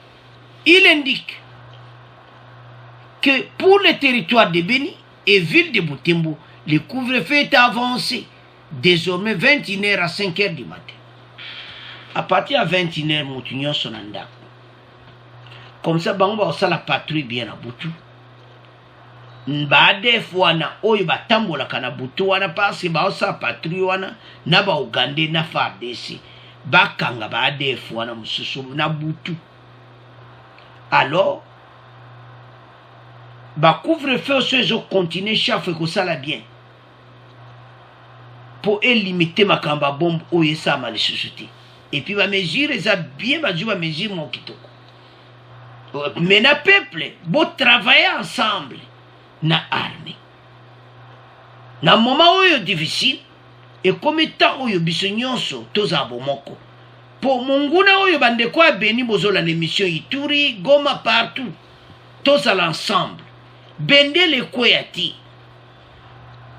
il indique que pour le territoire de Beni et ville de Butembo, le couvre-feu est avancé, désormais 21h à 5h du matin. À partir de 21h, Moutignon son anda. Comme ça, on va la patrouille bien à Boutou. Mbadef wana oyo batambola kana Boutou wana parce que ba patrouille wana na ba Uganda na FARDC. Bakanga badef wana mususu na Boutou. Alors, ba couvre-feu ceux continuer chaque que ça la bien. Pour limiter ma kamba bombe oyo ça ma les sociétés. Et puis, ma mesure, ils ont bien ma mesure, mon kitoko. Mais na peuple, bon travailler ensemble, na armée. Na moment où il difficile, et comme étant où il bisonyonso, tous à bomoko. Pour monguna où il bande quoi, béni bozo la émission Ituri, Goma partout, tous à l'ensemble. Bende le koyati.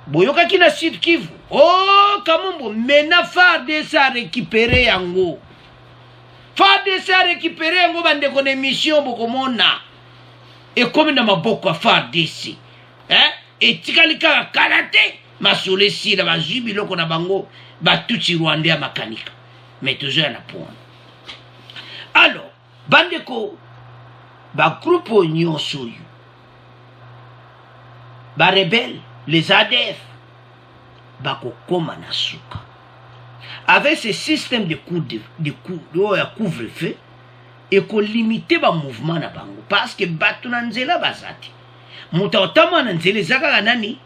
Boyoka ki na Sud Kivu. Oh, Kamumbo, mena FARDC a récupéré yango. FARDC a récupéré yango bande kon émission bokomona. Et comme na maboko a FARDC. Et tikalika karate, masole si la bazubi loko na bango, batuti Rwanda makanika. Mais toujours na point. Alors, bande ko ba groupe Union Soyu. Ba rebelle, les ADF. Bako koma na suka. Avec ce système de couvre-feu, et qu'on limite ba mouvement na bango. Parce que batu na nzela bazati. Muta otama na nzela zaka nani?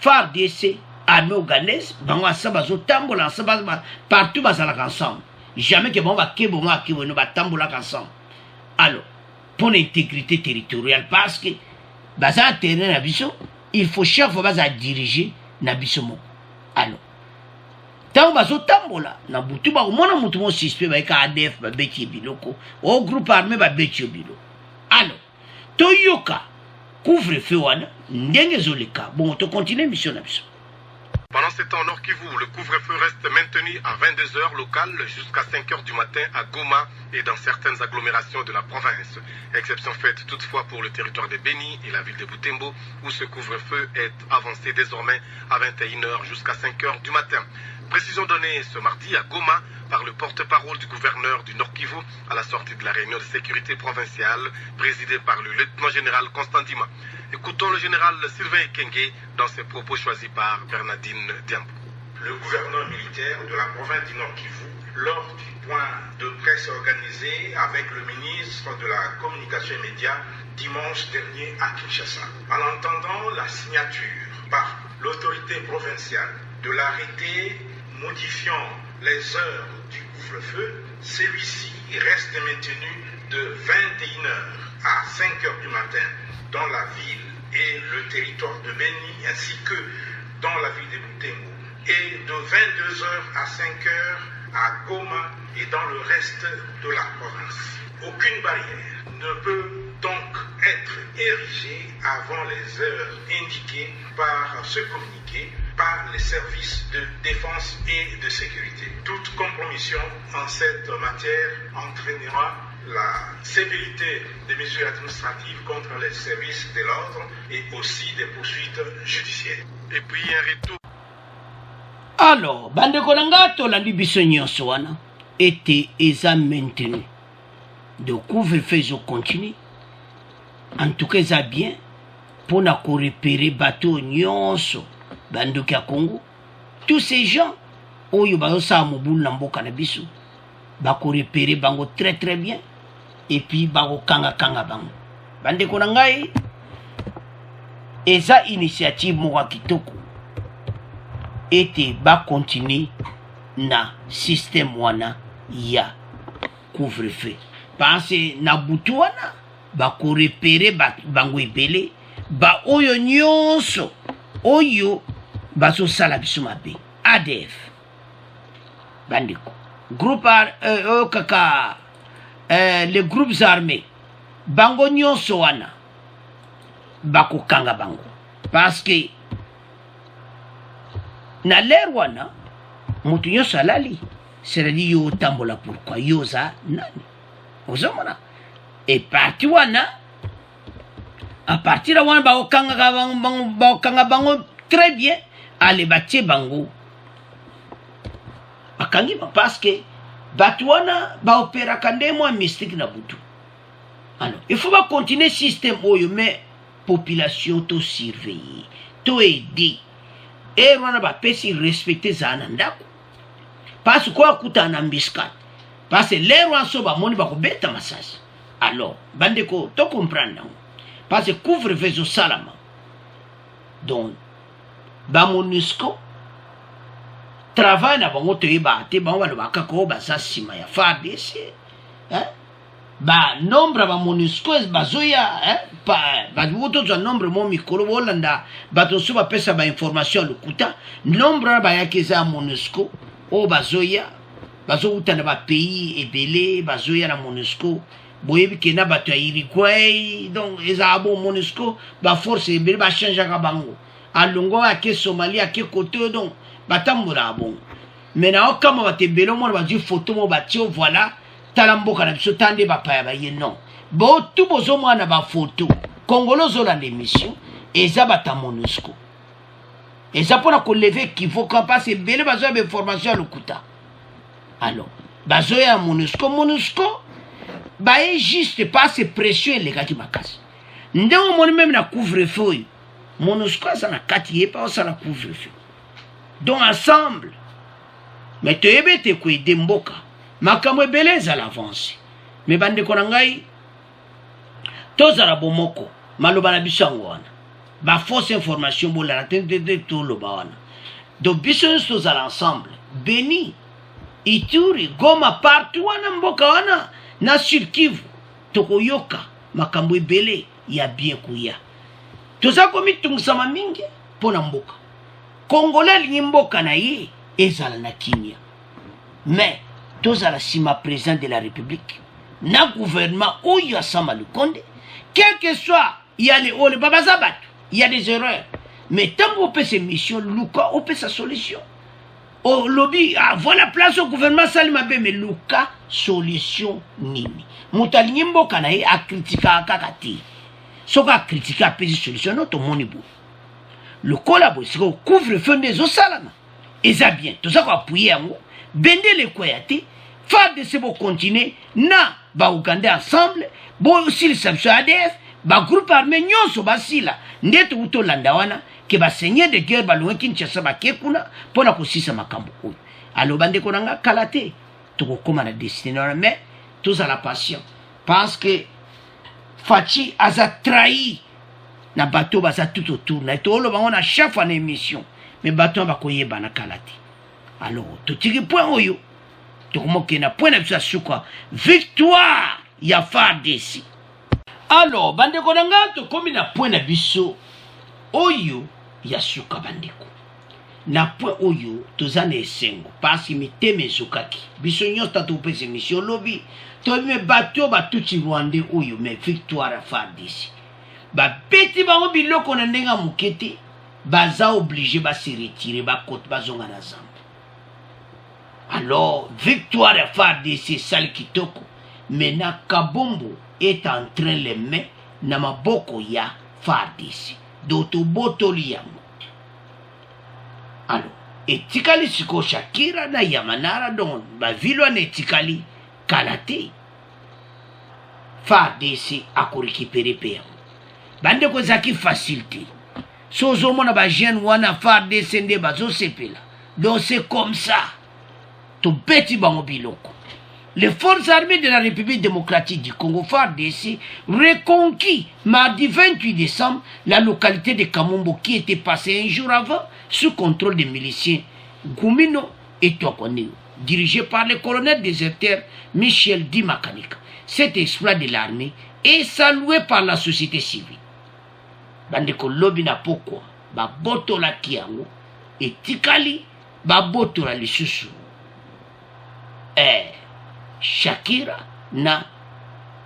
FARDC, armée ouganaise, bango asaba zo tambola, asaba partout bazalaka ensemble. Jamais que bon va kebo ma kebo no ba tambola ensemble. Alors, pour l'intégrité territoriale, parce que baza terrain na biso, il faut chaque fois diriger na biso moko. Alors, tant bazo tambola na butu ba mona mutu mo suspect ba ka ADF ba beti biloko, au groupe armé ba beti biloko. Alors, toyoka couvre-feu wana ndenge zoleka. Bon, to continue mission na biso. Pendant ce temps, Nord Kivu, le couvre-feu reste maintenu à 22h locales jusqu'à 5h du matin à Goma et dans certaines agglomérations de la province. Exception faite toutefois pour le territoire de Beni et la ville de Butembo où ce couvre-feu est avancé désormais à 21h jusqu'à 5h du matin. Précision donnée ce mardi à Goma par le porte-parole du gouverneur du Nord Kivu à la sortie de la réunion de sécurité provinciale présidée par le lieutenant-général Constantima. Écoutons le général Sylvain Ekenge dans ses propos choisis par Bernardine Diambo. Le gouverneur militaire de la province du Nord Kivu, lors du point de presse organisé avec le ministre de la Communication et Médias dimanche dernier à Kinshasa, en entendant la signature par l'autorité provinciale de l'arrêté modifiant les heures du couvre-feu, celui-ci reste maintenu de 21h à 5h du matin dans la ville et le territoire de Beni ainsi que dans la ville de Butembo et de 22h à 5h à Goma et dans le reste de la province. Aucune barrière ne peut donc être érigée avant les heures indiquées par ce communiqué par les services de défense et de sécurité. Toute compromission en cette matière entraînera la sévérité des mesures administratives contre les services de l'ordre et aussi des poursuites judiciaires. Et puis un retour. Alors, bande konanga tolandi biso nyonso wana ete eza maintenu. De couvre-feu continue. En tout cas, ça bien pour na ko repérer bateau nyonso banduki ya Congo. Tous ces gens oyo bazo sa mobulu na mboka na biso ba ko repérer bango très très bien et puis ba ko kanga bango. Bande ko na ngai eza initiative moko kitoko ete ba continuer na système wana ya couvre-feu. Parce na butu wana ba ko repérer bango ebele ba oyo nyonso oyo bazo sala biso mabe. ADF bandiko groupe kaka les groupes armés bango nyonso wana bako kanga bango parce que na l'air wana mutu nyonso alali c'est-à-dire yo tambola pourquoi yo za nani ozomona et parti wana à partir de wana bako kanga bango très bien allez batie bango akangi parce que batouana ba opéra kande moi mystique na butu. Alors il faut pas continuer système oyo mais population to surveiller to aider et wana ba pesi respecter zana ndako parce quoi kuta na mbiskat parce que les rois so ba moni ba ko beta massage. Alors bande ko to comprendre parce que couvre-feu salama donc ba MONUSCO travail na bango te ba te bango ba lobaka ko ba sa sima ya FARDC ba nombre ba MONUSCO bazoya ba woto za nombre mo mikolo bolanda ba to suba pesa ba information lukuta nombre ba yakeza MONUSCO o bazoya bazouta na ba pays ebele bazoya na MONUSCO boyebi ke na bato ya Uruguay donc eza bon MONUSCO ba force ebele ba changer ka bango alongo ake Somalia ake côté donc batambura bon maintenant comme bate belo mo ba di photo mo batio voilà talamboka na biso tande ba pa ba ye non bo tout bozo mwana ba photo congolo zo la l'émission eza bata MONUSCO eza pour ko lever qui faut qu'on passe bele bazo be formation lokuta alors bazo ya MONUSCO ba est juste pas se pression les gars qui makasi ndemo mo même na couvre-feu MONUSCO ça na kati pas ça na couvre-feu donc ensemble mais te ebete ko idemboka makambo ebeleza l'avance mais bande ko ngai tozala bomoko maloba na bisango wana ba fausse information bola na tende to loba wana donc biso tozala ensemble Beni Ituri Goma partout wana mboka wana na Sud Kivu tokoyoka makambo ebele ya bien kuya toza komi tungsama mingi pona mboka Congolais li mboka na ye ezala na kimia mais tozala sima président de la République na gouvernement oyo asama le Condé quel que soit il y a les ole babazabat il y a des erreurs mais tant qu'on peut ces missions Luka on peut sa solution au lobby voilà place au gouvernement salima be mais Luka solution nini mutali mboka na ye a critiquer kakati soka critiquer pe solution notre monibo le collabo c'est qu'on couvre feu des osalama et ça bien tout ça qu'on appuyer en bende les koyate faire de ce beau continuer na ba Ouganda ensemble bon aussi le sabso ADF ba groupe armé nyonso basila ndeto utolanda wana ke ba seigneur de guerre ba loin Kinshasa ba kekuna pona kosisa makambo oyo alors bande ko nanga kalate to ko koma na destination mais tous à la passion parce que Fachi a trahi na bateau baza tout autour na tolo bango na chaque fois na émission mais bateau ba koyeba na kalati alors to tiki point oyo to komoke na point na bisa suka victoire ya FARDC alors bandeko nanga to komi na point na biso oyo ya suka bandeko na point oyo tozana esengo parce miteme zokaki biso nyota to pese émission lobby to me bateau ba tuti Rwanda oyo mais victoire ya FARDC ba peti bango biloko na ndenga mukete baza obligé ba se retirer ba côte bazonga na zamba. Alors victoire ya FARDC sali kitoko. Maintenant Kabombo est en train les mains na maboko ya FARDC. Doto botoli yango. Alors etikali siko Shakira na Yamanara don ba vilwa na etikali kalate. FARDC a récupéré père. Bande ko zaki facilité. Sozo mona ba jeune wana FARDC nde bazo sepela. Donc c'est comme ça. To beti bango biloko. Les forces armées de la République démocratique du Congo FARDC reconquis mardi 28 décembre la localité de Kamombo qui était passée un jour avant sous contrôle des miliciens Goumino et Tokoneo, dirigé par le colonel déserteur Michel Dimakanika. Cet exploit de l'armée est salué par la société civile. Bandeko lobina pourquoi ba boto la kiango et tikali ba boto la lisusu. Shakira na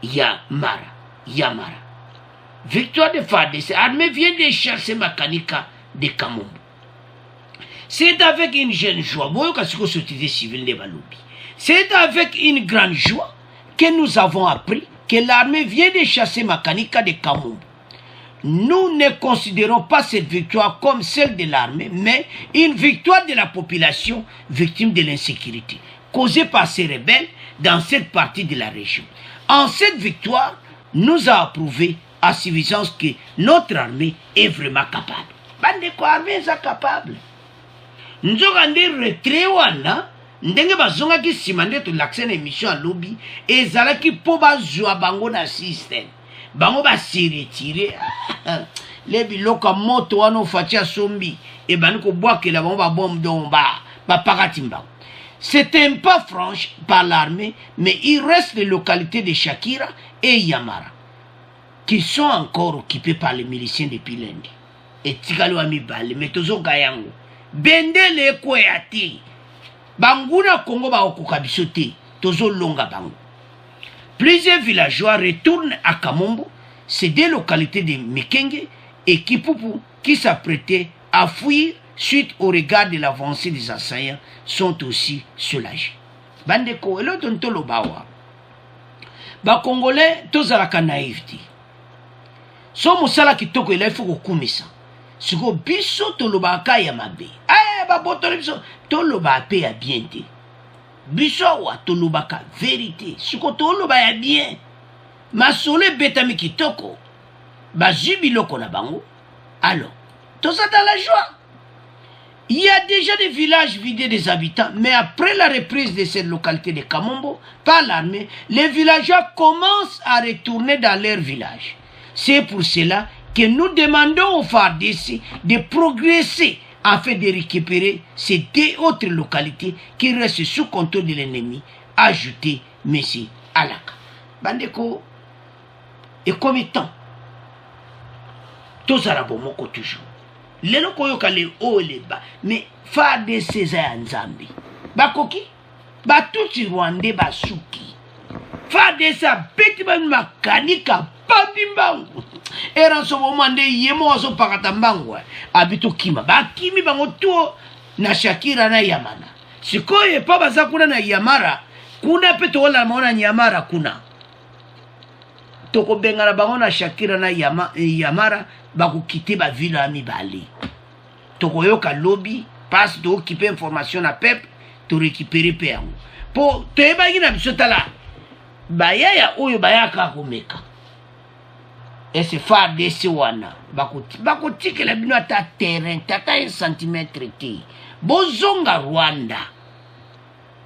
Yamara. Victoire de FARDC. Armée vient de chercher Makanika de Kamombo. C'est avec une jeune joie. C'est avec une grande joie que nous avons appris que l'armée vient de chasser Makanika de Kamombo. Nous ne considérons pas cette victoire comme celle de l'armée, mais une victoire de la population victime de l'insécurité causée par ces rebelles dans cette partie de la région. En cette victoire, nous a approuvé à suffisance que notre armée est vraiment capable. Bande ko armée est capable. Nous avons des retraits wana ndenge bazonga ki simande to l'accès émission à lobby et zalaki po bazwa bango na système. Bango ba se retirer les biloka moto wana fatia sombi et baniko boire que la bango ba bombe domba ba paratimba. C'est un pas franc par l'armée, mais il reste les localités de Shakira et Yamara, qui sont encore occupées par les miliciens depuis lundi. Et Tikalo Amibale, Metozo Gayango, Bendele Kweyati, Banguna Kongo ba Okukabisote, Tozo Longa Bango. Plusieurs villageois retournent à Kamombo, ces deux localités de Mekenge et Kipupu qui s'apprêtaient à fuir suite au regard de l'avancée des assaillants sont aussi soulagés. Bandeko, et l'autre ntolo bawa. Ba Congolais, tous à la naïveté. So musala kitoko il faut kumisa. Siko biso toloba kaya mabe. Ba botolo biso toloba pe ya bien te. Biso wa toloba ka vérité. Siko toloba ya bien. Masole betami kitoko. Ba jubiloko na bango. Alors, tous à la joie. Il y a déjà des villages vidés des habitants, mais après la reprise de cette localité de Kamombo par l'armée, les villageois commencent à retourner dans leur village. C'est pour cela que nous demandons aux FARDC de progresser afin de récupérer ces deux autres localités qui restent sous contrôle de l'ennemi, ajouté M. Alaka. Bandeko, et comme étant, tous arabomoko toujours. Lelo koyoka le haut le bas, mais FARDC za nzambi. Bakoki, batuti Rwandais basuki. FARDC beti ba makanika pandimbangu. Era so momande yemo so pakatambangu. Abito kima, bakimi bango tuo na Shakira na Yamana. Sikoye pa baza kuna na Yamara, kuna peto wala maona Yamara kuna. Toko bengana bango na Shakira na Yamara. Bako quitter ba ville à Mibali. Toko yoka lobby, passe de occuper information à peuple, to récupérer père. Pour te eba gina bisota la. Baya ya oyo baya ka komeka. Et c'est FARDC wana. Bako tike la bino ata terrain, tata 1 centimètre te. Bozonga Rwanda.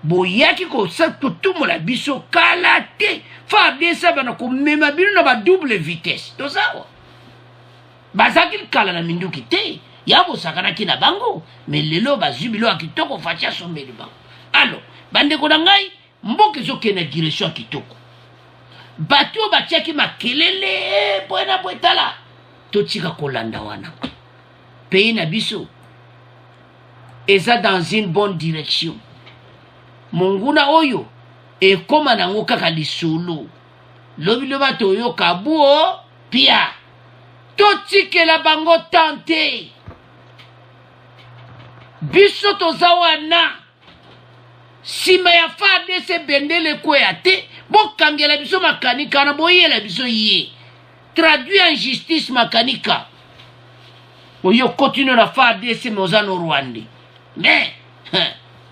Boyaki ko sa tutumo la biso kalate. FARDC bana ko mema bino na ba double vitesse. To sawa. Bazakil kala na minduki te. Yabo sakana kina bango. Mais lelo bazubilo akitoko fatia sombeli bango. Alors, bande ko ngai mboke zo kena direction kitoko. Batio batiaki makelele boena boetala. Totika kolanda wana. Pays na biso. Eza dans une bonne direction. Monguna oyo e koma nango kaka lisolo. Lobi loba toyo kabuo pia. Totike la bango tante. biso toza wana sima ya FARDC bendele kwea te bokangela biso makanika na boyela biso ye traduit en justice makanika oyo continue na FARDC mozano Rwanda mais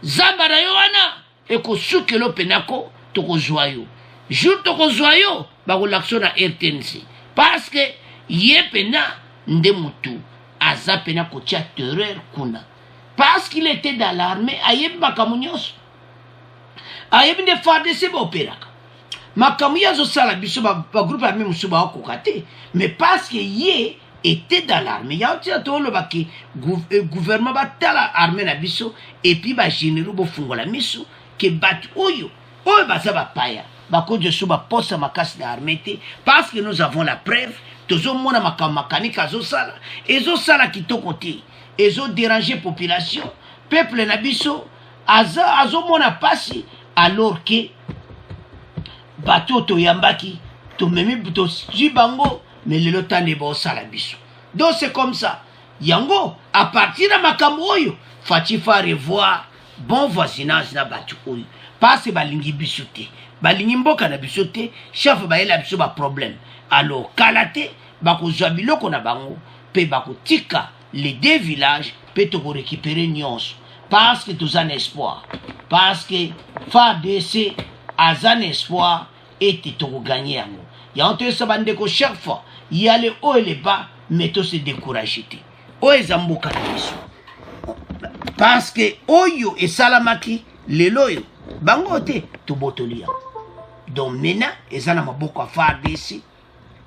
zamba na yo wana ekosukelo penako tokozwa yo jour tokozwa yo bakolakso na RTNC parce que ye pena nde mutu aza pena kotia terreur kuna parce qu'il était dans l'armée ayebi makamu nyonso ayebi nde FARDC baopéraka makamu ye azosala biso bagroupe armé mosusu baokoka te mais parce que ye était dans l'armée ya otia toolobaki gouvernement batala armée na biso et puis bagénéraux bofungola miso ke batu oyo baza bapaya bakojo so baposa makasi na armée te parce que nous avons la preuve tozomona makambo makanika ezosala kitoko te ezodéranger population peuple na biso azomona pasi alors que bato toyambaki tomemi tozwi bango mais lelo tande baosala biso donc c'est comme ça yango à partir de makambo oyo fati fa revoir bon voisinage na bato oyo parce que balingi biso te balingi mboka na biso te chef bayela biso ba problème alors kala te bakozwa biloko na bango pe bakotika les deux villages pe toko récupérer nyonso parce que tous un espoir parce que FARDC a un espoir et toko gagner yango ya onto ça bande ko chaque fois y a le haut et le bas mais to se décourager te o ezamboka na biso parce que oyo esalamaki lelo yo bango te to botolia donc maintenant ezana maboko FARDC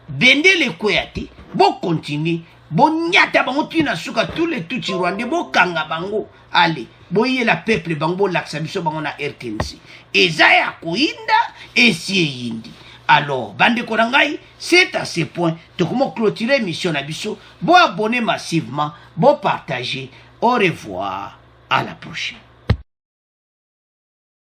bendele kweyati bo continue bo nyata bango tina suka tous les tuti rwandais bo kanga bango allez boye la peuple bango laksa biso bango na RTNC ezaya koinda esie yindi alors bande korangai c'est à ce point to comment clôturer mission na biso bo abonner massivement bo partager au revoir à la prochaine.